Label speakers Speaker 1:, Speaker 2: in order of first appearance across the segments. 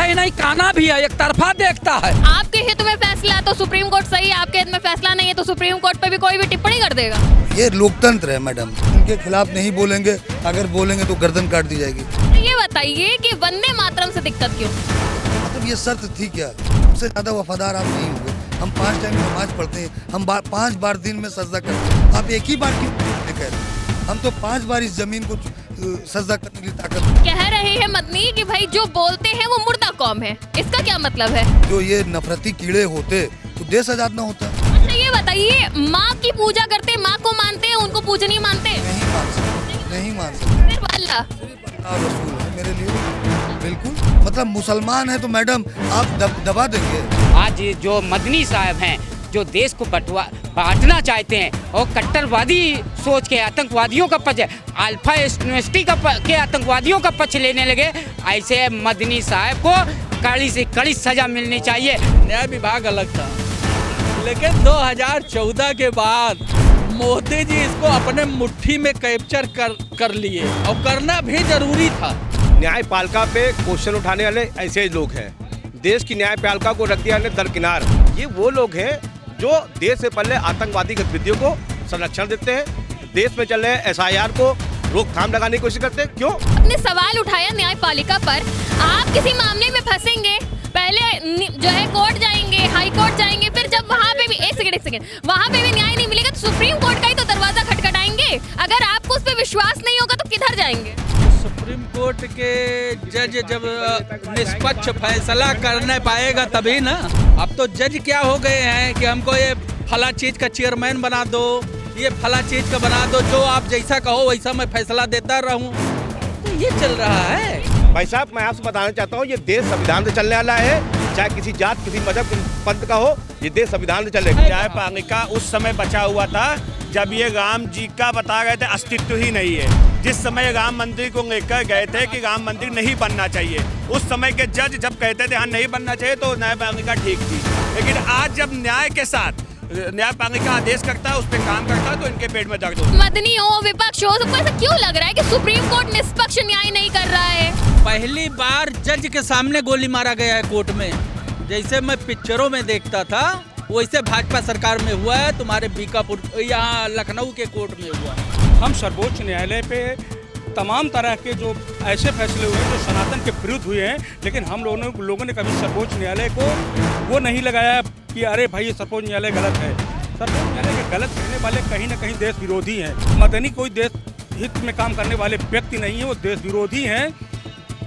Speaker 1: ही नहीं काना भी है, एक तरफा देखता है।
Speaker 2: आपके हित में फैसला तो सुप्रीम कोर्ट सही है, आपके हित में फैसला नहीं है तो सुप्रीम कोर्ट पे भी कोई भी टिप्पणी कर देगा।
Speaker 3: ये लोकतंत्र है मैडम, उनके खिलाफ नहीं बोलेंगे, अगर बोलेंगे तो गर्दन काट दी जाएगी।
Speaker 2: तो ये बताइए कि वंदे मातरम से दिक्कत क्यों?
Speaker 3: मतलब ये शर्त थी क्या? उससे ज्यादा वफादार आप नहीं होंगे। हम 5 टाइम नमाज पढ़ते हैं, हम 5 बार दिन में सजदा करते हैं, आप एक ही बार क्यों कह रहे हैं? हम तो 5 बार इस जमीन को सजदा करने की ताकत।
Speaker 2: कह रहे हैं मदनी कि भाई जो बोलते हैं वो मुर्दा कौम है, इसका क्या मतलब है?
Speaker 3: जो ये नफरती कीड़े होते तो देश आजाद न होता।
Speaker 2: अच्छा ये बताइए, माँ की पूजा करते, माँ को मानते हैं, उनको पूजनीय मानते हैं?
Speaker 3: नहीं मान सकते, नहीं मान सकते।
Speaker 2: सिर्फ अल्लाह
Speaker 3: अल्लाह रसूल है मेरे लिए, बिल्कुल। मतलब मुसलमान है तो मैडम आप दबा देंगे।
Speaker 4: आज जो मदनी साहब हैं, जो देश को बांटना चाहते हैं और कट्टरवादी सोच के आतंकवादियों का पक्ष, अल्फा यूनिवर्सिटी के आतंकवादियों का पक्ष लेने लगे, ऐसे मदनी साहब को कड़ी से कड़ी सजा मिलनी चाहिए।
Speaker 5: न्याय विभाग अलग था, लेकिन 2014 के बाद मोदी जी इसको अपने मुट्ठी में कैप्चर कर लिए और करना भी जरूरी था।
Speaker 6: न्यायपालिका पे क्वेश्चन उठाने वाले ऐसे लोग हैं, देश की न्यायपालिका को रख दिया दरकिनार। ये वो लोग हैं जो देश से पहले आतंकवादी गतिविधियों को संरक्षण देते हैं, देश में चल रहे SIR को रोकथाम लगाने की कोशिश करते हैं। क्यों?
Speaker 2: अपने सवाल उठाया न्यायपालिका पर। आप किसी मामले में फंसेंगे, पहले जो है कोर्ट जाएंगे, हाई कोर्ट जाएंगे, फिर जब वहाँ पे भी एक सेकंड वहाँ पे भी न्याय नहीं मिलेगा तो सुप्रीम कोर्ट का ही तो दरवाजा खटखटाएंगे। अगर आपको उस पर विश्वास नहीं होगा तो किधर जाएंगे?
Speaker 5: सुप्रीम कोर्ट के जज जब निष्पक्ष फैसला करने पाएगा तभी ना। अब तो जज क्या हो गए हैं कि हमको ये फला चीज का चेयरमैन बना दो, ये फला चीज का बना दो, जो आप जैसा कहो वैसा मैं फैसला देता रहूं। तो ये चल रहा है।
Speaker 6: भाई साहब, मैं आपसे बताना चाहता हूँ, ये देश संविधान से चलने वाला है, चाहे किसी जात, किसी मजहब, पंथ का हो, ये देश संविधान से चलेगा।
Speaker 7: न्यायपालिका उस समय बचा हुआ था जब ये राम जी का बता गए थे अस्तित्व ही नहीं है। जिस समय राम मंदिर को लेकर गए थे कि राम मंदिर नहीं बनना चाहिए, उस समय के जज जब कहते थे हाँ नहीं बनना चाहिए तो न्यायपालिका ठीक थी। लेकिन आज जब न्याय के साथ न्यायपालिका आदेश करता है, उस पर काम करता है, तो इनके पेट में दर्द होता है।
Speaker 2: मदनी हो, विपक्ष हो, सबको ऐसा क्यों लग रहा है कि सुप्रीम कोर्ट निष्पक्ष न्याय नहीं कर रहा है?
Speaker 5: पहली बार जज के सामने गोली मारा गया है कोर्ट में। जैसे मैं पिक्चरों में देखता था वैसे भाजपा सरकार में हुआ है, तुम्हारे बीकापुर यहाँ लखनऊ के कोर्ट में हुआ है।
Speaker 8: हम सर्वोच्च न्यायालय पे तमाम तरह के जो ऐसे फैसले हुए जो सनातन के विरुद्ध हुए हैं, लेकिन हम लोगों ने कभी सर्वोच्च न्यायालय को वो नहीं लगाया कि अरे भाई ये सर्वोच्च न्यायालय गलत है। सर्वोच्च न्यायालय के गलत कहने वाले कहीं ना कहीं देश विरोधी हैं। मदनी कोई देश हित में काम करने वाले व्यक्ति नहीं है, वो देश विरोधी हैं।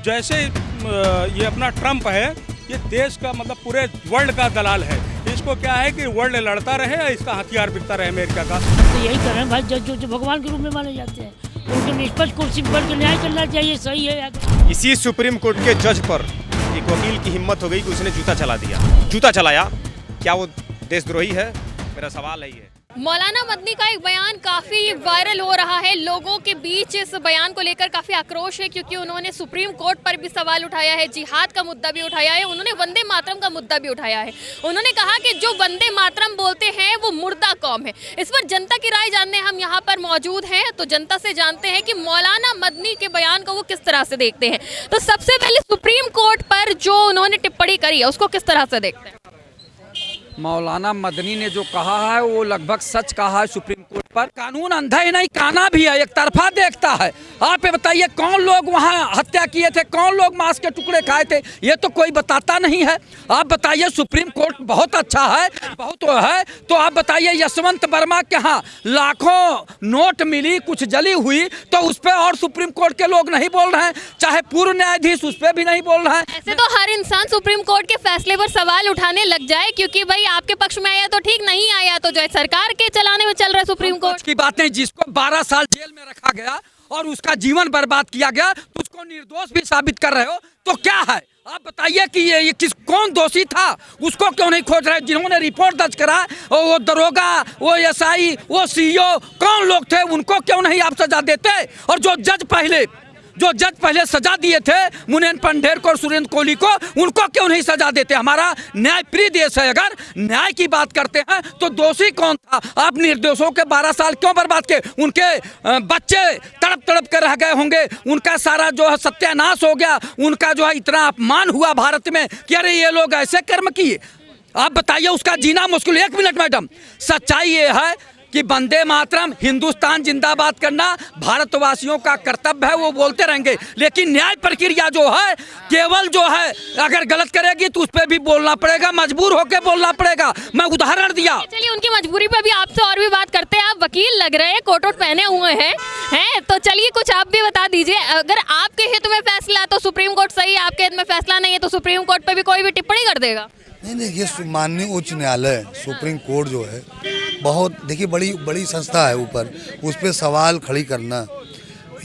Speaker 8: जैसे ये अपना ट्रम्प है, ये देश का मतलब पूरे वर्ल्ड का दलाल है। इसको क्या है कि वर्ल्ड लड़ता रहे, इसका हथियार बिकता रहे अमेरिका का।
Speaker 9: तो यही कर रहे हैं भाई, जज जो भगवान के रूप में माने जाते हैं, उनके निष्पक्ष कुर्सी पर न्याय चलना चाहिए, सही है।
Speaker 6: इसी सुप्रीम कोर्ट के जज पर एक वकील की हिम्मत हो गई कि उसने जूता चला दिया, जूता चलाया। क्या वो देशद्रोही है? मेरा सवाल है ये।
Speaker 2: मौलाना मदनी का एक बयान काफ़ी वायरल हो रहा है, लोगों के बीच इस बयान को लेकर काफ़ी आक्रोश है, क्योंकि उन्होंने सुप्रीम कोर्ट पर भी सवाल उठाया है, जिहाद का मुद्दा भी उठाया है, उन्होंने वंदे मातरम का मुद्दा भी उठाया है। उन्होंने कहा कि जो वंदे मातरम बोलते हैं वो मुर्दा कौम है। इस पर जनता की राय जानने हम यहाँ पर मौजूद हैं, तो जनता से जानते हैं कि मौलाना मदनी के बयान को वो किस तरह से देखते हैं। तो सबसे पहले सुप्रीम कोर्ट पर जो उन्होंने टिप्पणी करी है उसको किस तरह से देखते हैं?
Speaker 1: मौलाना मदनी ने जो कहा है वो लगभग सच कहा है। सुप्रीम कोर्ट पर कानून अंधा ही नहीं काना भी है, एक तरफा देखता है। आप ये बताइए कौन लोग वहाँ हत्या किए थे, कौन लोग मांस के टुकड़े खाए थे, ये तो कोई बताता नहीं है। आप बताइए सुप्रीम कोर्ट बहुत अच्छा है, बहुत है, तो आप बताइए यशवंत वर्मा के यहाँ लाखों नोट मिली, कुछ जली हुई, तो उस पर और सुप्रीम कोर्ट के लोग नहीं बोल रहे हैं, चाहे पूर्व न्यायाधीश उस पर भी नहीं बोल रहे हैं।
Speaker 2: ऐसे तो हर इंसान सुप्रीम कोर्ट के फैसले पर सवाल उठाने लग जाए, क्योंकि भाई आपके पक्ष में आया तो ठीक, नहीं आया तो जो है सरकार के चलाने में चल रहा है सुप्रीम कोर्ट
Speaker 1: की बातें। जिसको 12 साल जेल में रखा गया और उसका जीवन बर्बाद किया गया, तो उसको निर्दोष भी साबित कर रहे हो, तो क्या है? आप बताइए कि ये कौन दोषी था, उसको क्यों नहीं खोज रहे? जिन्होंने रिपोर्ट दर्ज करा, वो दरोगा, वो SI, वो CEO, कौन लोग थे, उनको क्यों नहीं आप सजा देते? और जो जज पहले जो जज पहले सजा दिए थे मुनेन पंढेर को और सुरेंद्र कोहली को, उनको क्यों नहीं सजा देते? हमारा न्यायप्रिय देश है। अगर न्याय की बात करते हैं तो दोषी कौन था? आप निर्दोषों के 12 साल क्यों बर्बाद किए? उनके बच्चे तड़प तड़प कर रह गए होंगे, उनका सारा जो है सत्यानाश हो गया, उनका जो है इतना अपमान हुआ भारत में कि अरे ये लोग ऐसे कर्म किए। आप बताइए, उसका जीना मुश्किल। 1 मिनट मैडम, सच्चाई ये है कि वंदे मातरम, हिंदुस्तान जिंदाबाद करना भारतवासियों का कर्तव्य है, वो बोलते रहेंगे। लेकिन न्याय प्रक्रिया जो है केवल जो है अगर गलत करेगी तो उस पर भी बोलना पड़ेगा, मजबूर होकर बोलना पड़ेगा। मैं उदाहरण दिया।
Speaker 2: चलिए उनकी मजबूरी पे भी आपसे और भी बात करते हैं। आप वकील लग रहे हैं, कोट वोट पहने हुए हैं, तो चलिए कुछ आप भी बता दीजिए। अगर आपके हित में फैसला तो सुप्रीम कोर्ट सही है, आपके हित में फैसला नहीं है तो सुप्रीम कोर्ट पे भी कोई भी टिप्पणी कर देगा?
Speaker 3: नहीं, ये माननीय उच्च न्यायालय सुप्रीम कोर्ट जो है बहुत, देखिए, बड़ी बड़ी संस्था है ऊपर, उस पर सवाल खड़ी करना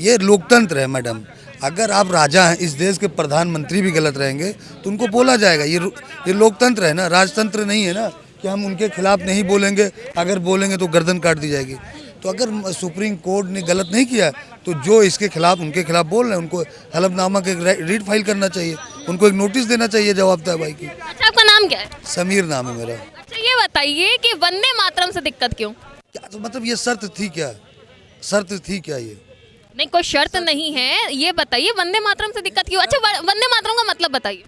Speaker 3: ये लोकतंत्र है मैडम। अगर आप राजा हैं, इस देश के प्रधानमंत्री भी गलत रहेंगे तो उनको बोला जाएगा। ये लोकतंत्र है ना, राजतंत्र नहीं है ना कि हम उनके खिलाफ नहीं बोलेंगे, अगर बोलेंगे तो गर्दन काट दी जाएगी। तो अगर सुप्रीम कोर्ट ने गलत नहीं किया तो जो इसके खिलाफ, उनके खिलाफ बोल रहे हैं, उनको हलफनामा के रीट फाइल करना चाहिए, उनको एक नोटिस देना चाहिए जवाबदारी की।
Speaker 2: अच्छा, आपका नाम क्या है?
Speaker 3: समीर नाम है मेरा।
Speaker 2: अच्छा, ये बताइए कि वंदे मातरम से दिक्कत क्यों?
Speaker 3: क्या तो मतलब ये शर्त थी क्या? शर्त थी क्या ये?
Speaker 2: नहीं, कोई शर्त नहीं है, ये बताइए वंदे मातरम से दिक्कत क्यों? अच्छा, वंदे मातरम का मतलब बताइए।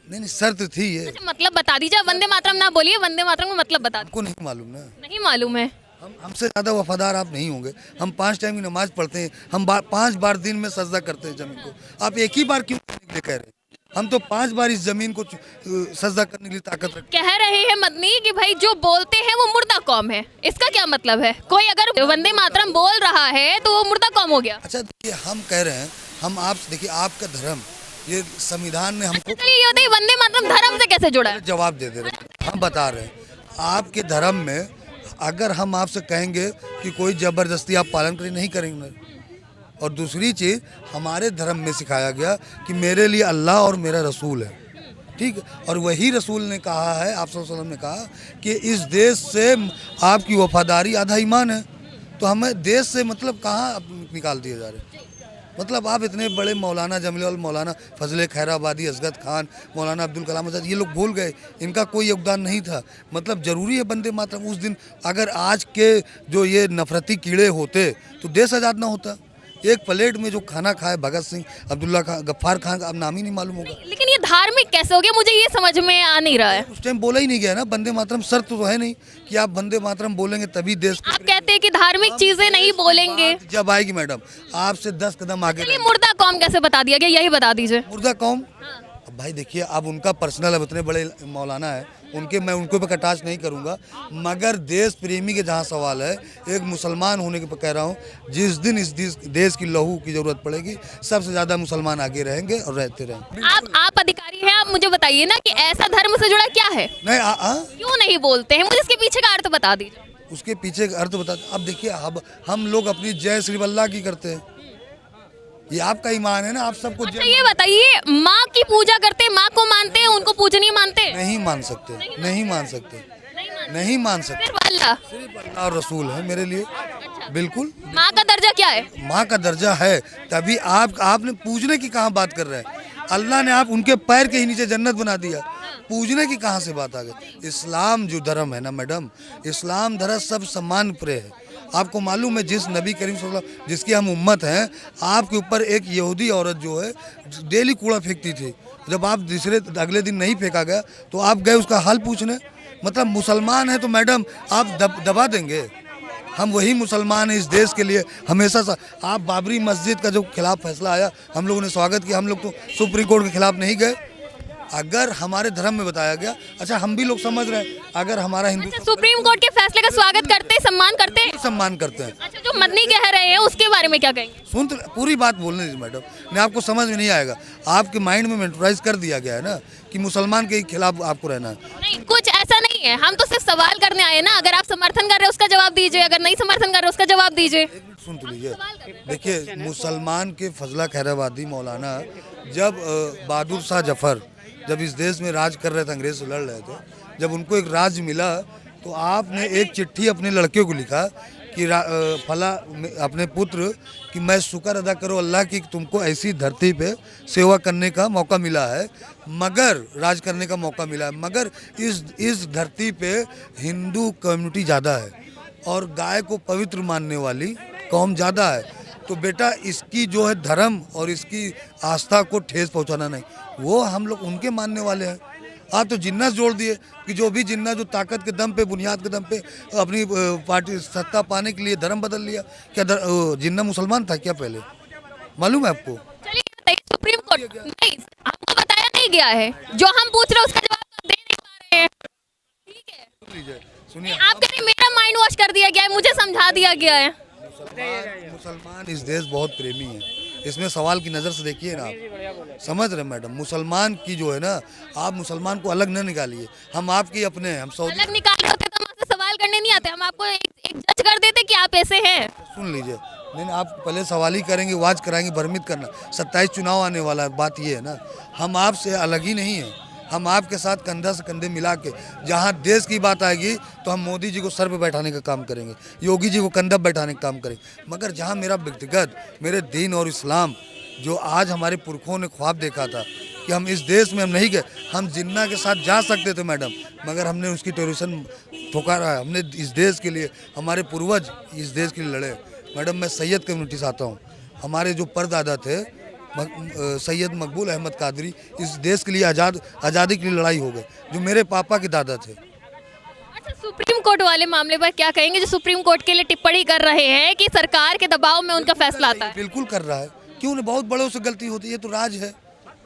Speaker 3: नहीं, शर्त थी ये।
Speaker 2: अच्छा, मतलब बता दीजिए। वंदे मातरम ना बोलिए, वंदे मातरम का मतलब बता दीजिए।
Speaker 3: आपको नहीं मालूम ना?
Speaker 2: नहीं मालूम है।
Speaker 3: हमसे ज़्यादा वफादार आप नहीं होंगे। हम 5 टाइम की नमाज पढ़ते हैं, हम 5 बार दिन में सजदा करते हैं ज़मीन को। आप एक ही बार क्यों करने के लिए कह रहे हैं? हम तो 5 बार इस जमीन को सजदा करने के लिए ताकत रखते
Speaker 2: कह रहे हैं मदनी कि भाई जो बोलते हैं वो मुर्दा कौम है, इसका क्या मतलब है? कोई अगर वंदे मातरम बोल रहा है तो वो मुर्दा कौम हो गया?
Speaker 3: अच्छा, देखिए, हम कह रहे हैं, हम आप देखिए, आपका धर्म, ये संविधान ने हमको
Speaker 2: चलिए ये बताइए, वंदे मातरम धर्म से कैसे जुड़ा है?
Speaker 3: जवाब दे रहे हैं। हम बता रहे हैं, आपके धर्म में अगर हम आपसे कहेंगे कि कोई ज़बरदस्ती आप पालन करें, नहीं करेंगे। और दूसरी चीज़, हमारे धर्म में सिखाया गया कि मेरे लिए अल्लाह और मेरा रसूल है, ठीक। और वही रसूल ने कहा है, आप सल्लल्लाहु अलैहि वसल्लम ने कहा कि इस देश से आपकी वफादारी आधा ईमान है। तो हमें देश से मतलब कहाँ निकाल दिए जा रहे हैं? मतलब आप इतने बड़े मौलाना जमील, मौलाना फजले खैराबादी, असगत खान, मौलाना अब्दुल कलाम आज़ाद, ये लोग भूल गए इनका कोई योगदान नहीं था। मतलब ज़रूरी है वंदे मातरम उस दिन, अगर आज के जो ये नफरती कीड़े होते तो देश आज़ाद ना होता। एक प्लेट में जो खाना खाए भगत सिंह, अब्दुल्ला खान, गफ्फार खान का अब नाम ही नहीं मालूम होगा।
Speaker 2: लेकिन ये धार्मिक कैसे हो गया, मुझे ये समझ में आ नहीं रहा है।
Speaker 3: उस टाइम बोला ही नहीं गया ना वंदे मातरम। शर्त तो है नहीं कि आप वंदे मातरम बोलेंगे तभी देश।
Speaker 2: आप कहते हैं कि धार्मिक चीजें नहीं बोलेंगे।
Speaker 3: जब आएगी मैडम, आपसे 10 कदम आगे।
Speaker 2: चलिए मुर्दा कौम कैसे बता दिया गया, यही बता दीजिए।
Speaker 3: मुर्दा कौम, अब भाई देखिए, अब उनका पर्सनल, अब इतने बड़े मौलाना है उनके, मैं उनको पे कटाक्ष नहीं करूंगा, मगर देश प्रेमी के जहाँ सवाल है, एक मुसलमान होने के कह रहा हूँ, जिस दिन इस देश की लहू की जरूरत पड़ेगी सबसे ज़्यादा मुसलमान आगे रहेंगे और रहते रहेंगे।
Speaker 2: आप अधिकारी हैं, आप मुझे बताइए ना कि ऐसा धर्म से जुड़ा क्या है?
Speaker 3: नहीं,
Speaker 2: क्यों नहीं बोलते हैं? मुझे इसके पीछे का अर्थ बता दीजिए।
Speaker 3: उसके पीछे का अर्थ बता। अब देखिए, अब हम लोग अपनी जय श्री अल्लाह की करते हैं, ये आपका ईमान है ना, आप सबको।
Speaker 2: अच्छा, ये बताइए, माँ की पूजा करते, माँ को मानते हैं, उनको पूजनीय मानते?
Speaker 3: नहीं मान सकते, नहीं मान सकते, नहीं मान सकते।
Speaker 2: सिर्फ अल्लाह,
Speaker 3: सिर्फ अल्लाह और रसूल है मेरे लिए। बिल्कुल।
Speaker 2: माँ का दर्जा क्या है?
Speaker 3: माँ का दर्जा है, तभी आपने पूजने की कहाँ बात कर रहे हैं? अल्लाह ने आप उनके पैर के ही नीचे जन्नत बना दिया, पूजने की कहाँ से बात आ गई? इस्लाम जो धर्म है ना मैडम, इस्लाम धर्म सब सम्मान प्रिय है। आपको मालूम है, जिस नबी करीम सल्लल्लाहु अलैहि वसल्लम जिसकी हम उम्मत हैं, आपके ऊपर एक यहूदी औरत जो है डेली कूड़ा फेंकती थी। जब आप अगले दिन नहीं फेंका गया तो आप गए उसका हाल पूछने। मतलब मुसलमान है तो मैडम आप दबा देंगे? हम वही मुसलमान हैं इस देश के लिए हमेशा। आप बाबरी मस्जिद का जो खिलाफ फैसला आया, हम लोगों ने स्वागत किया। हम लोग तो सुप्रीम कोर्ट के खिलाफ नहीं गए। अगर हमारे धर्म में बताया गया, अच्छा हम भी लोग समझ रहे हैं, अगर हमारा हिंदू
Speaker 2: सुप्रीम कोर्ट के फैसले का स्वागत करते, सम्मान करते,
Speaker 3: सम्मान करते हैं।
Speaker 2: अच्छा, जो मदनी कह रहे हैं उसके बारे में क्या कहेंगे?
Speaker 3: सुन तो पूरी बात बोलने दीजिए मैडम, नहीं आपको समझ में नहीं आएगा। आपके माइंड में मेंटराइज कर दिया गया है ना कि मुसलमान के खिलाफ आपको रहना है।
Speaker 2: नहीं, कुछ ऐसा नहीं है, हम तो सिर्फ सवाल करने आए ना। अगर आप समर्थन कर रहे हैं उसका जवाब दीजिए, अगर नहीं समर्थन कर रहे उसका जवाब दीजिए।
Speaker 3: सुन तो लीजिए, देखिए, मुसलमान के फजला खैराबादी मौलाना जब बहादुर शाह जफर जब इस देश में राज कर रहे थे, अंग्रेज से लड़ रहे थे, जब उनको एक राज्य मिला तो आपने एक चिट्ठी अपने लड़के को लिखा कि फला अपने पुत्र कि मैं शुक्र अदा करो अल्लाह की तुमको ऐसी धरती पे सेवा करने का मौका मिला है, मगर राज करने का मौका मिला है, मगर इस धरती पे हिंदू कम्युनिटी ज़्यादा है और गाय को पवित्र मानने वाली कौम ज़्यादा है। तो बेटा इसकी जो है धर्म और इसकी आस्था को ठेस पहुंचाना नहीं, वो हम लोग उनके मानने वाले हैं। आप तो जिन्ना जोड़ दिए कि जो भी जिन्ना जो ताकत के दम पे बुनियाद के दम पे अपनी पार्टी सत्ता पाने के लिए धर्म बदल लिया। क्या जिन्ना मुसलमान था क्या पहले, मालूम है आपको?
Speaker 2: चलिए बताइए, सुप्रीम कोर्ट नहीं हमको बताया नहीं गया है, जो हम पूछ रहे हैं उसका जवाब आप दे नहीं पा रहे हैं। ठीक है,
Speaker 3: सुनिए,
Speaker 2: आप कह रहे हैं मेरा माइंड वॉश कर दिया गया है, मुझे समझा दिया गया है।
Speaker 3: मुसलमान इस देश बहुत प्रेमी है, इसमें सवाल की नज़र से देखिए ना, आप समझ रहे मैडम। मुसलमान की जो है ना, आप मुसलमान को अलग न निकालिए, हम आपके अपने हैं, हम सऊदी
Speaker 2: अलग निकाले होते तो हम आपसे सवाल करने नहीं आते, हम आपको एक जज कर देते कि आप ऐसे हैं।
Speaker 3: सुन लीजिए। नहीं आप पहले सवाल ही करेंगे, वाज कराएंगे, भ्रमित करना। 27 चुनाव आने वाला है, बात ये है ना, हम आपसे अलग ही नहीं है, हम आपके साथ कंधा से कंधे मिला के, जहाँ देश की बात आएगी तो हम मोदी जी को सर पे बैठाने का काम करेंगे, योगी जी को कंधा बैठाने का काम करेंगे। मगर जहाँ मेरा व्यक्तिगत, मेरे दीन और इस्लाम जो आज हमारे पुरखों ने ख्वाब देखा था कि हम इस देश में हम नहीं गए, हम जिन्ना के साथ जा सकते थे मैडम, मगर हमने उसकी टेरोरिज्म ठुकराया है। हमने इस देश के लिए, हमारे पूर्वज इस देश के लिए लड़े। मैडम मैं सैयद कम्युनिटी से आता हूँ, हमारे जो परदादा थे सैयद मकबूल अहमद कादरी, इस देश के लिए आज़ादी के लिए लड़ाई हो गए, जो मेरे पापा के दादा थे।
Speaker 2: अच्छा, सुप्रीम कोर्ट वाले मामले पर क्या कहेंगे, जो सुप्रीम कोर्ट के लिए टिप्पणी कर रहे हैं कि सरकार के दबाव में उनका फैसला आता है?
Speaker 3: बिल्कुल कर रहा है, क्यों नहीं, बहुत बड़ों से गलती होती है, ये तो राज है,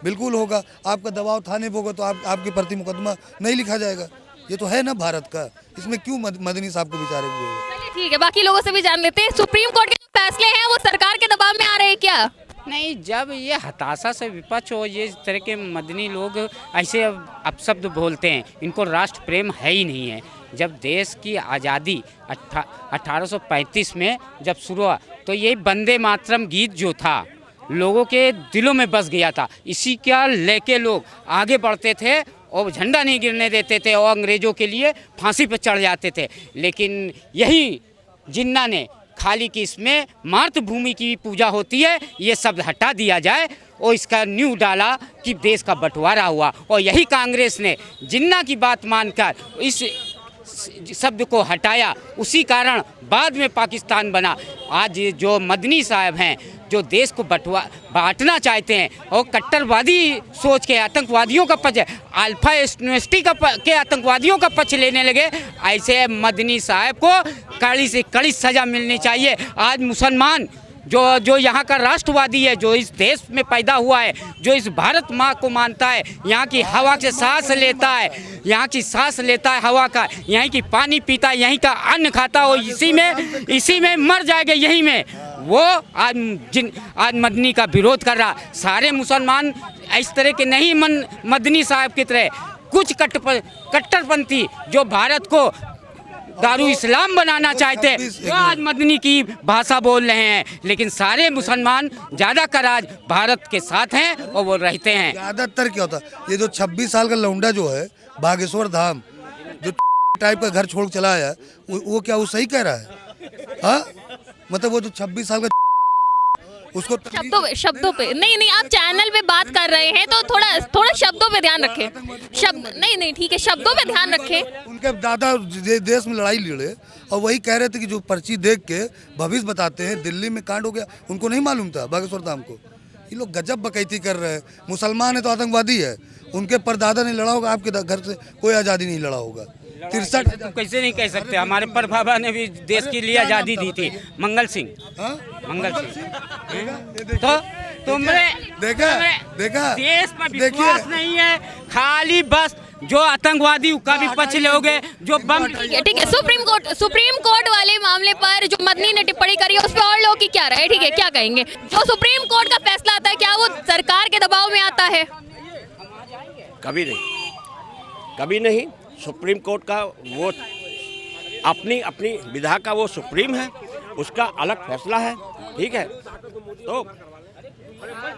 Speaker 3: बिल्कुल होगा। आपका दबाव थाने पे होगा तो आपके प्रति मुकदमा नहीं लिखा जाएगा, ये तो है ना भारत का, इसमें क्यों मदनी साहब को बेचारे हुए?
Speaker 2: चलिए ठीक है, बाकी लोगों से भी जान लेते हैं, सुप्रीम कोर्ट के जो फैसले हैं वो सरकार के दबाव में आ रहे हैं क्या?
Speaker 4: नहीं, जब ये हताशा से विपक्ष हो, ये इस तरह के मदनी लोग ऐसे अपशब्द बोलते हैं, इनको राष्ट्र प्रेम है ही नहीं है। जब देश की आज़ादी 1835 में जब शुरू हुआ तो ये वंदे मातरम गीत जो था लोगों के दिलों में बस गया था, इसी का लेके लोग आगे बढ़ते थे और झंडा नहीं गिरने देते थे और अंग्रेज़ों के लिए फांसी पर चढ़ जाते थे। लेकिन यही जिन्ना ने खाली कि इसमें मातृभूमि की पूजा होती है, ये शब्द हटा दिया जाए और इसका न्यू डाला कि देश का बंटवारा हुआ, और यही कांग्रेस ने जिन्ना की बात मानकर इस शब्द को हटाया, उसी कारण बाद में पाकिस्तान बना। आज जो मदनी साहब हैं जो देश को बांटना चाहते हैं और कट्टरवादी सोच के आतंकवादियों का पक्ष, अल्फा यूनिवर्सिटी के आतंकवादियों का पक्ष लेने लगे, ऐसे मदनी साहब को कड़ी से कड़ी सज़ा मिलनी चाहिए। आज मुसलमान जो यहाँ का राष्ट्रवादी है, जो इस देश में पैदा हुआ है, जो इस भारत माँ को मानता है, यहाँ की हवा से सांस लेता है, यहाँ की सांस लेता है हवा का, यहीं की पानी पीता है, यहीं का अन्न खाता है, इसी में मर जाएगा, यहीं में वो आज मदनी का विरोध कर रहा। सारे मुसलमान इस तरह के नहीं, मदनी साहब की तरह कुछ कट्टरपंथी जो भारत को दारू इस्लाम बनाना चाहते हैं, वो आज मदनी की भाषा बोल रहे हैं। लेकिन सारे मुसलमान ज़्यादातर आज भारत के साथ हैं और वो रहते हैं।
Speaker 3: ज़्यादातर क्या होता, ये जो 26 साल का लौंडा जो है बागेश्वर धाम जो टाइप का घर छोड़ चला आया, वो क्या वो सही कह रहा है? हाँ, मतलब वो जो 26 साल का उसको
Speaker 2: शब्दों पे नहीं, आप चैनल पे बात कर रहे हैं तो थोड़ा शब्दों पे ध्यान रखें। शब्द नहीं ठीक है, शब्दों पे ध्यान रखें।
Speaker 3: उनके दादा देश में लड़ाई लड़े और वही कह रहे थे कि जो पर्ची देख के भविष्य बताते हैं, दिल्ली में कांड हो गया, उनको नहीं मालूम था बागेश्वर धाम को। ये लोग गजब बकैती कर रहे हैं। मुसलमान है तो आतंकवादी है, उनके परदादा ने लड़ा होगा, आपके घर से कोई आज़ादी नहीं लड़ा होगा। 63
Speaker 4: तुम कैसे नहीं कह सकते, हमारे परबाबा ने भी देश के लिए आज़ादी दी थी, मंगल सिंह। तो तुमने देखा देश पर विश्वास नहीं है, खाली बस जो आतंकवादी का भी पक्ष लोगे जो बम।
Speaker 2: ठीक है, सुप्रीम कोर्ट वाले मामले पर जो मदनी ने टिप्पणी करी है उस पर और लोगों की क्या राय? ठीक है, क्या कहेंगे? जो सुप्रीम कोर्ट का फैसला आता है क्या वो सरकार के दबाव में आता है?
Speaker 10: कभी नहीं। सुप्रीम कोर्ट का वो अपनी विधा का वो सुप्रीम है, उसका अलग फैसला है, ठीक है। तो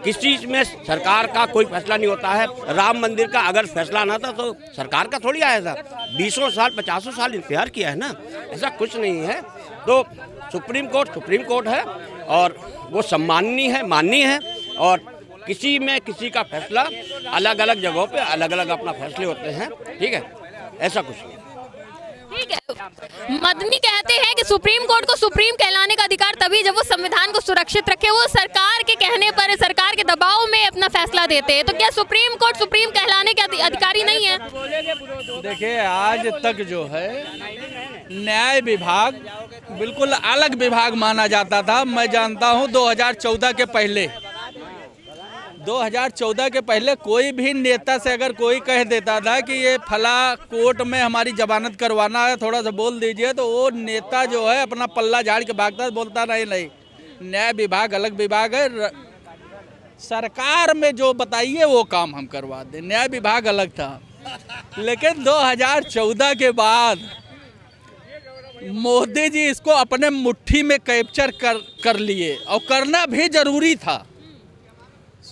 Speaker 10: किस चीज़ में सरकार का कोई फैसला नहीं होता है। राम मंदिर का अगर फैसला ना था तो सरकार का थोड़ी आया था। 20 साल 50 साल इंतजार किया है ना, ऐसा कुछ नहीं है। तो सुप्रीम कोर्ट है और वो सम्माननीय है, माननीय है। और किसी में किसी का फैसला अलग अलग जगहों पे अलग अलग अपना फैसले होते हैं, ठीक है, ऐसा कुछ नहीं।
Speaker 2: ठीक है, मदनी कहते हैं कि सुप्रीम कोर्ट को सुप्रीम कहलाने का अधिकार तभी जब वो संविधान को सुरक्षित रखे। वो सरकार के कहने पर, सरकार के दबाव में अपना फैसला देते हैं। तो क्या सुप्रीम कोर्ट सुप्रीम कहलाने के अधिकारी नहीं है?
Speaker 5: देखिए, आज तक जो है न्याय विभाग बिल्कुल अलग विभाग माना जाता था। मैं जानता हूँ 2014 के पहले कोई भी नेता से अगर कोई कह देता था कि ये फला कोर्ट में हमारी जमानत करवाना है, थोड़ा सा बोल दीजिए, तो वो नेता जो है अपना पल्ला झाड़ के भागता, बोलता नहीं, न्याय विभाग अलग विभाग है, सरकार में जो बताइए वो काम हम करवा दें। न्याय विभाग अलग था। लेकिन 2014 के बाद मोदी जी इसको अपने मुट्ठी में कैप्चर कर लिए, और करना भी जरूरी था।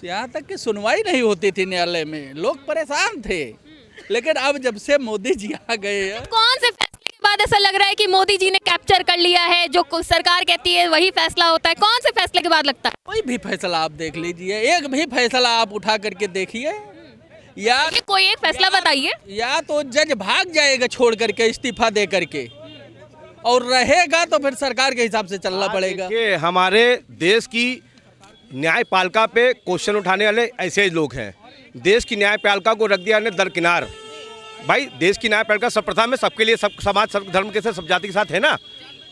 Speaker 5: यहाँ तक कि सुनवाई नहीं होती थी न्यायालय में, लोग परेशान थे। लेकिन अब जब से मोदी जी आ गए,
Speaker 2: कौन से फैसले के बाद ऐसा लग रहा है कि मोदी जी ने कैप्चर कर लिया है? जो सरकार कहती है वही फैसला होता है। कौन से फैसले के बाद लगता है?
Speaker 5: कोई भी फैसला आप देख लीजिए, एक भी फैसला आप उठा करके देखिए, या
Speaker 2: कोई एक फैसला बताइए।
Speaker 5: या तो जज भाग जाएगा छोड़ करके, इस्तीफा दे करके, और रहेगा तो फिर सरकार के हिसाब से चलना पड़ेगा।
Speaker 6: हमारे देश की न्यायपालिका पे क्वेश्चन उठाने वाले ऐसे ही लोग हैं। देश की न्यायपालिका को रख दिया ने दरकिनार। भाई, देश की न्यायपालिका सर्वप्रथम में सबके लिए, सब समाज, सब धर्म के साथ, सब जाति के साथ है ना।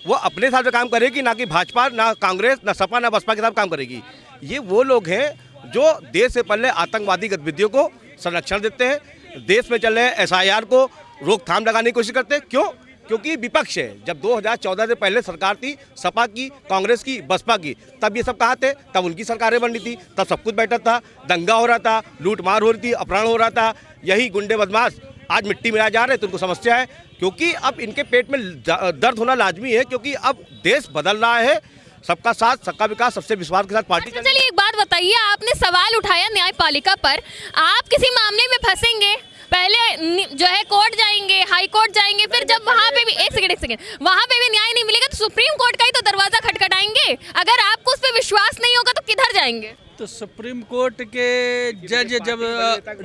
Speaker 6: वो अपने हिसाब से काम करेगी, ना कि भाजपा, ना कांग्रेस, ना सपा, ना बसपा के साथ काम करेगी। ये वो लोग हैं जो देश से पहले आतंकवादी गतिविधियों को संरक्षण देते हैं, देश में चल रहे SIR को रोकथाम लगाने की कोशिश करते हैं। क्यों? क्योंकि विपक्ष है। जब 2014 से पहले सरकार थी सपा की, कांग्रेस की, बसपा की, तब ये सब कहाँ थे? तब उनकी सरकारें बन रही थी, तब सब कुछ बैठा था, दंगा हो रहा था, लूट मार हो रही थी, अपहरण हो रहा था। यही गुंडे बदमाश आज मिट्टी मिलाए जा रहे हैं, तो उनको समस्या है। क्योंकि अब इनके पेट में दर्द होना लाजमी है, क्योंकि अब देश बदल रहा है। सबका साथ, सबका विकास, सबसे विश्वास के साथ पार्टी।
Speaker 2: चलिए एक बात बताइए, आपने सवाल उठाया न्यायपालिका पर, आप किसी मामले में फंसेंगे, पहले जो है कोर्ट जाएंगे, हाई कोर्ट जाएंगे, फिर जब वहाँ पे भी एक सेकंड वहाँ पे भी न्याय नहीं मिलेगा तो सुप्रीम कोर्ट का ही तो दरवाजा खटखटाएंगे। अगर आपको उस पर विश्वास नहीं होगा तो किधर जाएंगे?
Speaker 5: तो सुप्रीम कोर्ट के जज जब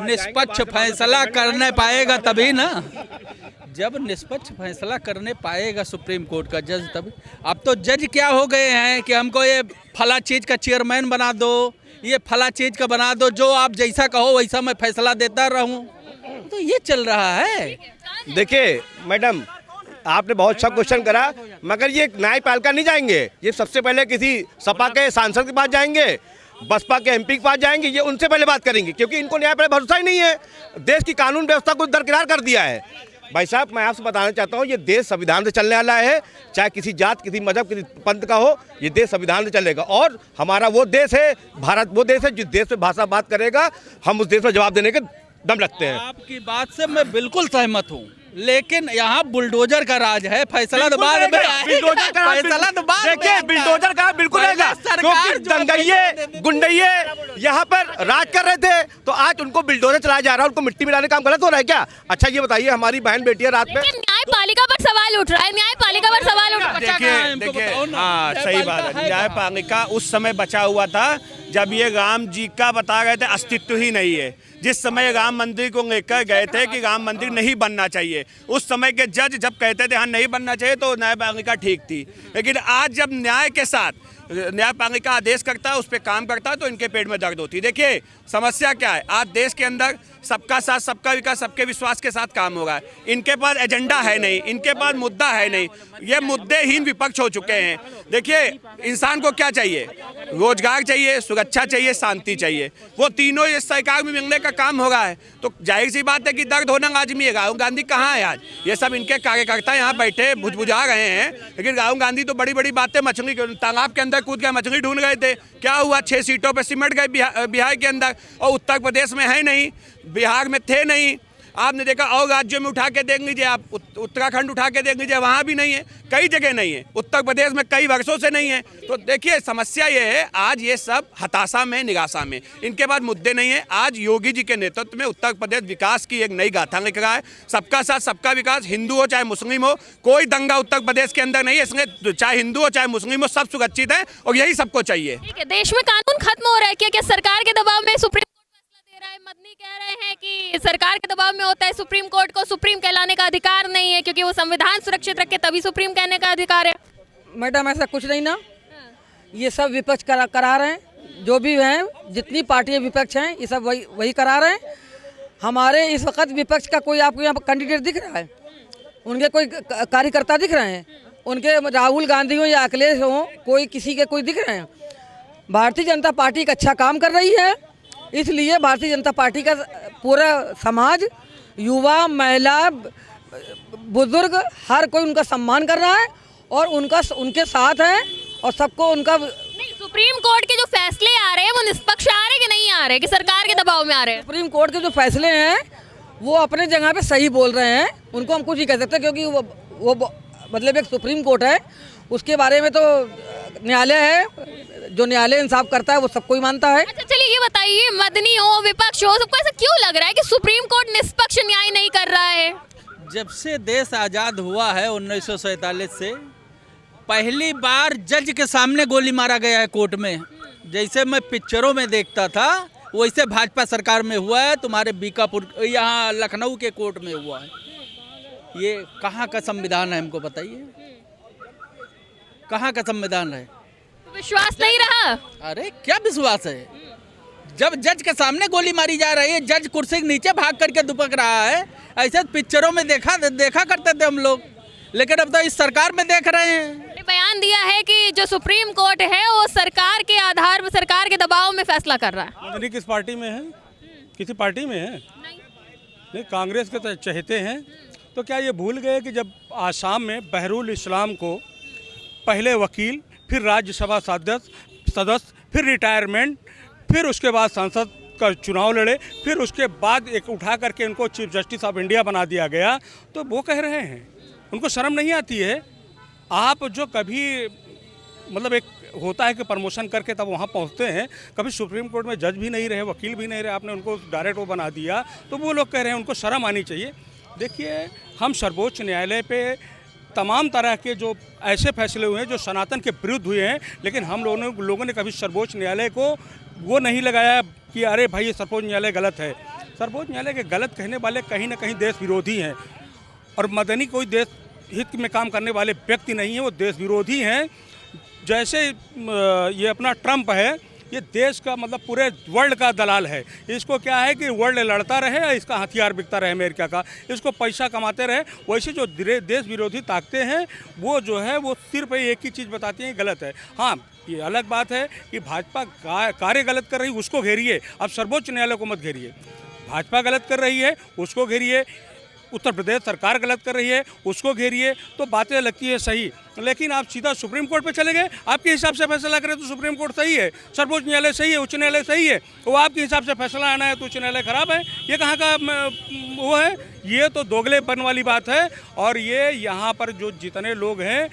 Speaker 5: निष्पक्ष फैसला करने पाएगा तभी ना, जब निष्पक्ष फैसला करने पाएगा सुप्रीम कोर्ट का जज तभी। अब तो जज क्या हो गए हैं कि हमको ये फला चीज़ का चेयरमैन बना दो, ये फला चीज़ का बना दो, जो आप जैसा कहो वैसा मैं फैसला देता रहूं। तो ये चल रहा है।
Speaker 6: देखिए मैडम, आपने बहुत अच्छा क्वेश्चन करा, मगर ये न्यायपालिका नहीं जाएंगे। ये सबसे पहले किसी सपा के सांसद के पास जाएंगे, बसपा के MP के पास जाएंगे, ये उनसे पहले बात करेंगे, क्योंकि इनको न्याय पर भरोसा ही नहीं है। देश की कानून व्यवस्था को दरकिनार कर दिया है। भाई साहब, मैं आपसे बताना चाहता हूँ, ये देश संविधान से चलने वाला है, चाहे किसी जात, किसी मजहब, किसी पंथ का हो, ये देश संविधान से चलेगा। और हमारा वो देश है, भारत वो देश है जिस देश में भाषा बात करेगा, हम उस देश में जवाब देने के दम रखते हैं।
Speaker 5: आपकी बात से मैं बिल्कुल सहमत हूँ, लेकिन यहाँ बुलडोजर का राज है। फैसला तो बाद में आएगा, फैसला तो बाद में।
Speaker 6: देखिए, बुलडोजर का बिल्कुल आएगा, क्योंकि दंगइये, गुंडइये यहाँ पर राज कर रहे थे, तो आज उनको बुलडोजर चलाया जा रहा है, उनको मिट्टी मिलाने का काम गलत हो रहा है क्या? अच्छा ये बताइए, हमारी बहन बेटियां रात में,
Speaker 2: न्यायपालिका पर सवाल उठ रहा है, न्यायपालिका पर सवाल उठ रहा है।
Speaker 7: देखिए, हाँ सही बात है। न्यायपालिका उस समय बचा हुआ था जब ये राम जी का बता गए थे अस्तित्व ही नहीं है। जिस समय राम मंदिर को लेकर गए थे कि राम मंदिर नहीं बनना चाहिए, उस समय के जज जब कहते थे हाँ नहीं बनना चाहिए, तो न्यायपालिका ठीक थी। लेकिन आज जब न्याय के साथ न्यायपालिका आदेश करता है, उस पर काम करता है, तो इनके पेट में दर्द होती है। देखिए समस्या क्या है, आज देश के अंदर सबका साथ, सबका विकास, सबके विश्वास के साथ काम हो रहा है। इनके पास एजेंडा है नहीं, इनके पास मुद्दा है नहीं, ये मुद्देहीन विपक्ष हो चुके हैं। देखिए, इंसान को क्या चाहिए? रोजगार चाहिए, सुरक्षा चाहिए, शांति चाहिए। वो तीनों इस सरकार में मिलने का काम हो रहा है, तो जाहिर सी बात है कि दर्द होना लाजमी है। राहुल गांधी कहाँ है आज? ये सब इनके कार्यकर्ता यहाँ बैठे भुजभुजा रहे हैं, लेकिन राहुल गांधी तो बड़ी बड़ी बातें, मछली तालाब के अंदर कूद गए, मछली ढूंढ गए थे, क्या हुआ? 6 सीटों पर सिमट गए बिहार के अंदर, और उत्तर प्रदेश में है नहीं, बिहार में थे नहीं, आपने देखा और राज्यों में उठा के देख लीजिए आप, उत्तराखंड उठा के देख लीजिए, वहाँ भी नहीं है, कई जगह नहीं है, उत्तर प्रदेश में कई वर्षों से नहीं है। तो देखिए समस्या ये है, आज ये सब हताशा में, निराशा में, इनके पास मुद्दे नहीं है। आज योगी जी के नेतृत्व में उत्तर प्रदेश विकास की एक नई गाथा लिख रहा है। सबका साथ सबका विकास, हिंदू हो चाहे मुस्लिम हो, कोई दंगा उत्तर प्रदेश के अंदर नहीं है। इसमें चाहे हिंदू हो चाहे मुस्लिम हो, सब सुरक्षित है और यही सबको चाहिए।
Speaker 2: ठीक है, देश में कानून खत्म हो रहा है क्या सरकार के दबाव में? सुप्रीम कोर्ट फैसला दे रहा है, मदनी कह रहे हैं कि सरकार के दबाव में होता है, सुप्रीम कोर्ट को सुप्रीम कहलाने का अधिकार नहीं है क्योंकि वो संविधान सुरक्षित रखे तभी सुप्रीम कहने का अधिकार है।
Speaker 11: मैडम ऐसा कुछ नहीं ना, ये सब विपक्ष करा रहे हैं, जो भी हैं जितनी पार्टियां विपक्ष हैं ये सब वही करा रहे हैं। हमारे इस वक्त विपक्ष का कोई आपको यहाँ कैंडिडेट दिख रहा है? उनके कोई कार्यकर्ता दिख रहे हैं? उनके राहुल गांधी हो या अखिलेश हो, कोई किसी के कोई दिख रहे हैं? भारतीय जनता पार्टी एक अच्छा काम कर रही है, इसलिए भारतीय जनता पार्टी का पूरा समाज, युवा, महिला, बुजुर्ग, हर कोई उनका सम्मान कर रहा है और उनके साथ है और सबको उनका।
Speaker 2: नहीं, सुप्रीम कोर्ट के जो फैसले आ रहे हैं वो निष्पक्ष आ रहे हैं कि नहीं आ रहे, कि सरकार के दबाव में आ रहे हैं?
Speaker 11: सुप्रीम कोर्ट के जो फैसले हैं वो अपने जगह पे सही बोल रहे हैं, उनको हम कुछ नहीं कह सकते क्योंकि वो मतलब एक सुप्रीम कोर्ट है, उसके बारे में तो न्यायालय है, जो न्यायालय इंसाफ करता है वो सबको ही मानता है।
Speaker 2: अच्छा चलिए ये बताइए, मदनी हो, विपक्ष हो, सबको ऐसा क्यों लग रहा है कि सुप्रीम कोर्ट निष्पक्ष न्याय नहीं कर रहा है?
Speaker 5: जब से देश आज़ाद हुआ है 1947 से, पहली बार जज के सामने गोली मारा गया है कोर्ट में। जैसे मैं पिक्चरों में देखता था वैसे भाजपा सरकार में हुआ है, तुम्हारे बीकापुर यहाँ लखनऊ के कोर्ट में हुआ है। ये कहाँ का संविधान है हमको बताइए, कहाँ का संविधान है?
Speaker 2: विश्वास नहीं रहा?
Speaker 5: अरे क्या विश्वास है? जब जज के सामने गोली मारी जा रही है, जज कुर्सी के नीचे भाग करके दुपक रहा है, ऐसे पिक्चरों में देखा करते थे हम लोग, लेकिन अब तो इस सरकार में देख रहे हैं।
Speaker 2: बयान दिया है कि जो सुप्रीम कोर्ट है वो सरकार के आधार पर, सरकार के दबाव में फैसला कर रहा है।
Speaker 8: मदनी किस पार्टी में है? किसी पार्टी में है? नहीं, कांग्रेस के तो चहेते हैं। तो क्या ये भूल गए कि जब आसाम में बहरुल इस्लाम को पहले वकील, फिर राज्यसभा सदस्य, फिर रिटायरमेंट, फिर उसके बाद संसद का चुनाव लड़े, फिर उसके बाद एक उठा करके उनको चीफ जस्टिस ऑफ इंडिया बना दिया गया, तो वो कह रहे हैं उनको शर्म नहीं आती है? आप जो कभी मतलब एक होता है कि प्रमोशन करके तब वहाँ पहुँचते हैं, कभी सुप्रीम कोर्ट में जज भी नहीं रहे, वकील भी नहीं रहे, आपने उनको डायरेक्ट वो बना दिया, तो वो लोग कह रहे हैं उनको शर्म आनी चाहिए। देखिए, हम सर्वोच्च न्यायालय पे तमाम तरह के जो ऐसे फैसले हुए हैं जो सनातन के विरुद्ध हुए हैं, लेकिन हम लोगों ने कभी सर्वोच्च न्यायालय को वो नहीं लगाया कि अरे भाई ये सर्वोच्च न्यायालय गलत है। सर्वोच्च न्यायालय के गलत कहने वाले कहीं ना कहीं देश विरोधी हैं, और मदनी कोई देश हित में काम करने वाले व्यक्ति नहीं है, वो देश विरोधी हैं। जैसे ये अपना ट्रंप है, ये देश का मतलब पूरे वर्ल्ड का दलाल है। इसको क्या है कि वर्ल्ड लड़ता रहे, इसका हथियार बिकता रहे अमेरिका का, इसको पैसा कमाते रहे। वैसे जो देश विरोधी ताकतें हैं वो जो है वो सिर्फ एक ही चीज़ बताती हैं, गलत है। हाँ, ये अलग बात है कि भाजपा कार्य गलत कर रही है, उसको घेरिए, अब सर्वोच्च न्यायालय को मत घेरिए। भाजपा गलत कर रही है उसको घेरिए, उत्तर प्रदेश सरकार गलत कर रही है उसको घेरिए, तो बातें लगती है सही। लेकिन आप सीधा सुप्रीम कोर्ट पे चले गए, आपके हिसाब से फैसला करें तो सुप्रीम कोर्ट सही है, सर्वोच्च न्यायालय सही है, उच्च न्यायालय सही है, वो आपके हिसाब से फैसला आना है तो उच्च न्यायालय खराब है। ये कहाँ का वो है? ये तो दोगलेपन वाली बात है। और ये यहाँ पर जो जितने लोग हैं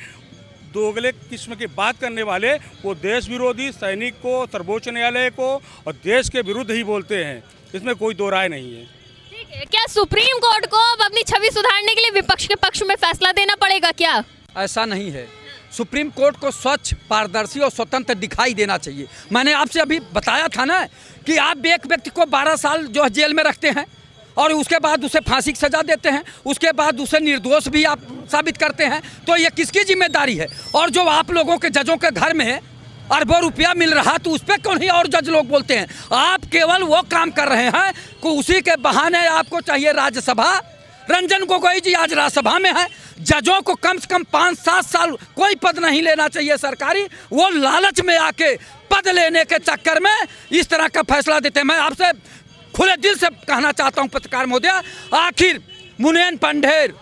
Speaker 8: दोगले किस्म की बात करने वाले, वो देश विरोधी, सैनिक को, सर्वोच्च न्यायालय को और देश के विरुद्ध ही बोलते हैं, इसमें कोई दो राय नहीं है।
Speaker 2: क्या सुप्रीम कोर्ट को अब अपनी छवि सुधारने के लिए विपक्ष के पक्ष में फैसला देना पड़ेगा क्या?
Speaker 1: ऐसा नहीं है। सुप्रीम कोर्ट को स्वच्छ, पारदर्शी और स्वतंत्र दिखाई देना चाहिए। मैंने आपसे अभी बताया था ना कि आप एक व्यक्ति को 12 साल जो है जेल में रखते हैं और उसके बाद उसे फांसी की सजा देते हैं, उसके बाद उसे निर्दोष भी आप साबित करते हैं, तो ये किसकी जिम्मेदारी है? और जो आप लोगों के जजों के घर में अरबों रुपया मिल रहा, तो उस पर क्यों नहीं और जज लोग बोलते हैं? आप केवल वो काम कर रहे हैं कि उसी के बहाने आपको चाहिए राज्यसभा। रंजन गोगोई जी आज राज्यसभा में है। जजों को कम से कम 5-7 साल कोई पद नहीं लेना चाहिए सरकारी, वो लालच में आके पद लेने के चक्कर में इस तरह का फैसला देते हैं। मैं आपसे खुले दिल से कहना चाहता हूँ पत्रकार महोदय, आखिर मुनेन पंढेर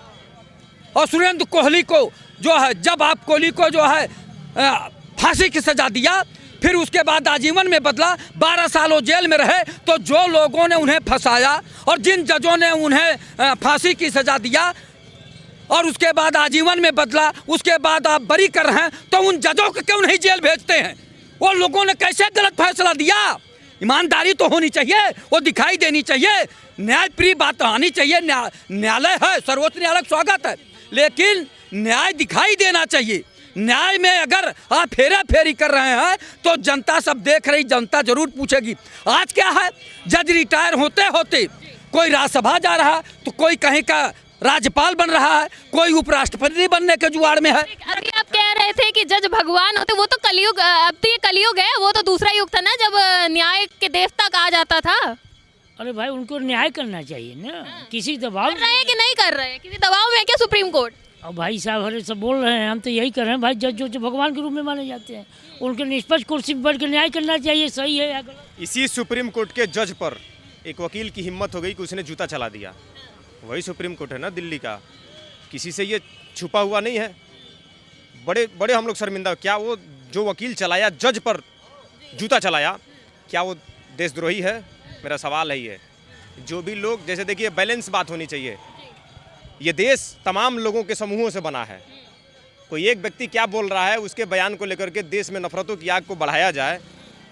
Speaker 1: और सुरेंद्र कोहली को जो है, जब आप कोहली को जो है फांसी की सजा दिया, फिर उसके बाद आजीवन में बदला, 12 साल वो जेल में रहे। तो जो लोगों ने उन्हें फंसाया और जिन जजों ने उन्हें फांसी की सजा दिया और उसके बाद आजीवन में बदला, उसके बाद आप बरी कर रहे हैं, तो उन जजों को क्यों नहीं जेल भेजते हैं? वो लोगों ने कैसे गलत फैसला दिया? ईमानदारी तो होनी चाहिए, वो दिखाई देनी चाहिए, न्यायप्रिय बात आनी चाहिए। न्यायालय है, सर्वोच्च न्यायालय स्वागत है, लेकिन न्याय दिखाई देना चाहिए। न्याय में अगर आप फेरा फेरी कर रहे हैं तो जनता सब देख रही, जनता जरूर पूछेगी। आज क्या है, जज रिटायर होते होते कोई राज्यसभा जा रहा, तो कोई कहीं का राज्यपाल बन रहा है, कोई उपराष्ट्रपति बनने के जुआड़ में है।
Speaker 2: अभी आप कह रहे थे कि जज भगवान होते, वो तो कलयुग, अब तो ये कलयुग है, वो तो दूसरा युग था ना जब न्याय के देवता कहा जाता था।
Speaker 9: अरे भाई उनको न्याय करना चाहिए ना, किसी दबाव
Speaker 2: कर रहे हैं कि नहीं कर रहे हैं, किसी दबाव में है क्या सुप्रीम कोर्ट?
Speaker 9: अब भाई साहब हरे सब बोल रहे हैं, हम तो यही कर रहे हैं भाई, जज जो भगवान के रूप में माने जाते हैं, उनके निष्पक्ष कुर्सी पर बैठ के न्याय करना चाहिए, सही है या गलत।
Speaker 6: इसी सुप्रीम कोर्ट के जज पर एक वकील की हिम्मत हो गई कि उसने जूता चला दिया। वही सुप्रीम कोर्ट है ना दिल्ली का, किसी से ये छुपा हुआ नहीं है। बड़े बड़े हम लोग शर्मिंदा, क्या वो जो वकील चलाया, जज पर जूता चलाया, क्या वो देशद्रोही है? मेरा सवाल है ये। जो भी लोग, जैसे देखिए बैलेंस बात होनी चाहिए। ये देश तमाम लोगों के समूहों से बना है। कोई एक व्यक्ति क्या बोल रहा है उसके बयान को लेकर के देश में नफरतों की आग को बढ़ाया जाए,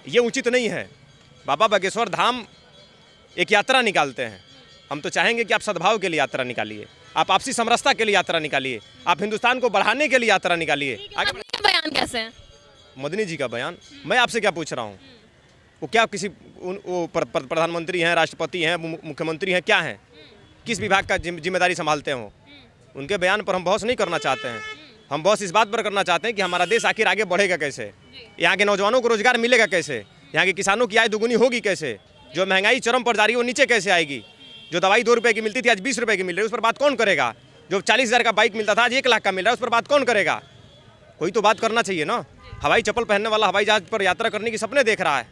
Speaker 6: ये उचित नहीं है। बाबा बागेश्वर धाम एक यात्रा निकालते हैं, हम तो चाहेंगे कि आप सद्भाव के लिए यात्रा निकालिए, आप आपसी समरसता के लिए यात्रा निकालिए, आप हिंदुस्तान को बढ़ाने के लिए यात्रा निकालिए।
Speaker 2: बयान कैसे है?
Speaker 6: मदनी जी का बयान, मैं आपसे क्या पूछ रहा हूँ? वो क्या किसी वो प्रधानमंत्री हैं, राष्ट्रपति हैं, मुख्यमंत्री हैं, क्या हैं? किस विभाग का जिम्मेदारी संभालते हो? उनके बयान पर हम बहस नहीं करना चाहते हैं। हम बहस इस बात पर करना चाहते हैं कि हमारा देश आखिर आगे बढ़ेगा कैसे, यहाँ के नौजवानों को रोजगार मिलेगा कैसे, यहाँ के किसानों की आय दुगुनी होगी कैसे, जो महंगाई चरम पर जा रही है वो नीचे कैसे आएगी, जो दवाई 2 रुपये की मिलती थी आज 20 रुपये की मिल रही है, उस पर बात कौन करेगा, जो 40,000 का बाइक मिलता था आज 1 लाख का मिल रहा है, उस पर बात कौन करेगा? कोई तो बात करना चाहिए ना। हवाई चप्पल पहनने वाला हवाई जहाज पर यात्रा करने की सपने देख रहा है,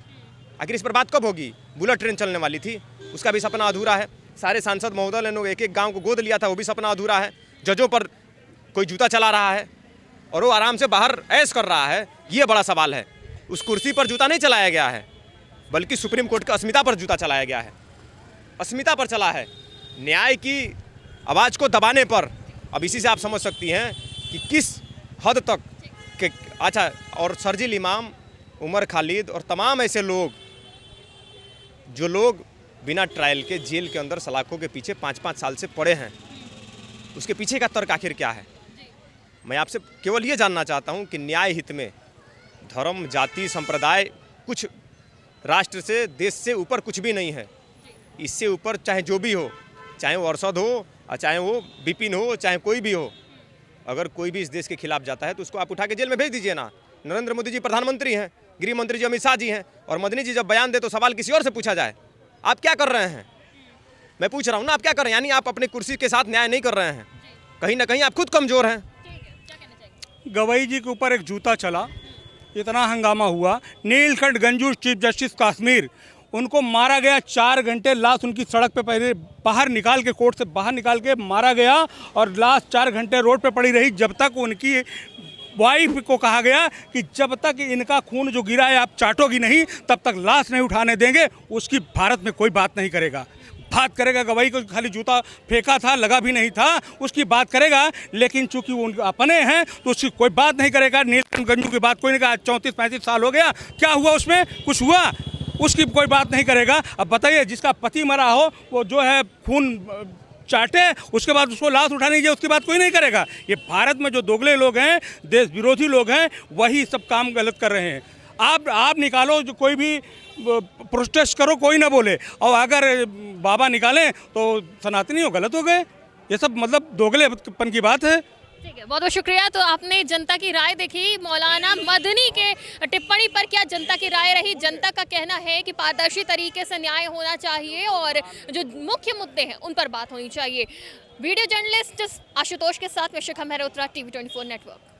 Speaker 6: आखिर इस पर बात कब होगी? बुलेट ट्रेन चलने वाली थी, उसका भी सपना अधूरा है। सारे सांसद महोदय ने एक एक गांव को गोद लिया था, वो भी सपना अधूरा है। जजों पर कोई जूता चला रहा है और वो आराम से बाहर ऐश कर रहा है, ये बड़ा सवाल है। उस कुर्सी पर जूता नहीं चलाया गया है, बल्कि सुप्रीम कोर्ट की अस्मिता पर जूता चलाया गया है, अस्मिता पर चला है, न्याय की आवाज़ को दबाने पर। अब इसी से आप समझ सकती हैं कि किस हद तक के अच्छा। और शर्जील इमाम, उमर खालिद और तमाम ऐसे लोग जो लोग बिना ट्रायल के जेल के अंदर सलाखों के पीछे 5-5 साल से पड़े हैं, उसके पीछे का तर्क आखिर क्या है? मैं आपसे केवल ये जानना चाहता हूँ कि न्याय हित में धर्म, जाति, संप्रदाय, कुछ राष्ट्र से, देश से ऊपर कुछ भी नहीं है। इससे ऊपर चाहे जो भी हो, चाहे वो अरशद हो, चाहे वो बिपिन हो, चाहे कोई भी हो, अगर कोई भी इस देश के खिलाफ जाता है तो उसको आप उठा के जेल में भेज दीजिए ना। नरेंद्र मोदी जी प्रधानमंत्री हैं, गृह मंत्री जी अमित शाह जी हैं, और मदनी जी जब बयान दे तो सवाल किसी और से पूछा जाए। आप क्या कर रहे हैं? मैं पूछ रहा हूँ ना, आप क्या कर रहे हैं? यानी आप अपने कुर्सी के साथ न्याय नहीं कर रहे हैं, कहीं ना कहीं आप खुद कमज़ोर हैं।
Speaker 8: गवई जी के ऊपर एक जूता चला, इतना हंगामा हुआ। नीलकंठ गंजू, चीफ जस्टिस कश्मीर, उनको मारा गया। 4 घंटे लाश उनकी सड़क पे पहले बाहर निकाल के, कोर्ट से बाहर निकाल के मारा गया, और लाश 4 घंटे रोड पे पड़ी रही, जब तक उनकी वाइफ को कहा गया कि जब तक इनका खून जो गिरा है आप चाटोगी नहीं, तब तक लाश नहीं उठाने देंगे। उसकी भारत में कोई बात नहीं करेगा। बात करेगा गवाही को खाली जूता फेंका था, लगा भी नहीं था, उसकी बात करेगा, लेकिन चूंकि वो अपने हैं तो उसकी कोई बात नहीं करेगा। नीलकंठ गंजू की बात कोई नहीं कहा। 34-35 साल हो गया, क्या हुआ उसमें? कुछ हुआ? उसकी कोई बात नहीं करेगा। अब बताइए, जिसका पति मरा हो वो जो है खून चाटे, उसके बाद उसको लाश उठाने की उसकी बात कोई नहीं करेगा। ये भारत में जो दोगले लोग हैं, देश विरोधी लोग हैं, वही सब काम गलत कर रहे हैं। आप निकालो, जो कोई भी प्रोटेस्ट करो, कोई ना बोले, और अगर बाबा निकालें तो सनातनी हो गलत हो गए। ये सब मतलब दोगलेपन की बात है।
Speaker 2: ठीक है, बहुत बहुत शुक्रिया। तो आपने जनता की राय देखी, मौलाना मदनी के टिप्पणी पर क्या जनता की राय रही। जनता का कहना है कि पारदर्शी तरीके से न्याय होना चाहिए और जो मुख्य मुद्दे हैं उन पर बात होनी चाहिए। वीडियो जर्नलिस्ट आशुतोष के साथ में शिखा मेहरोत्रा, TV 24 नेटवर्क।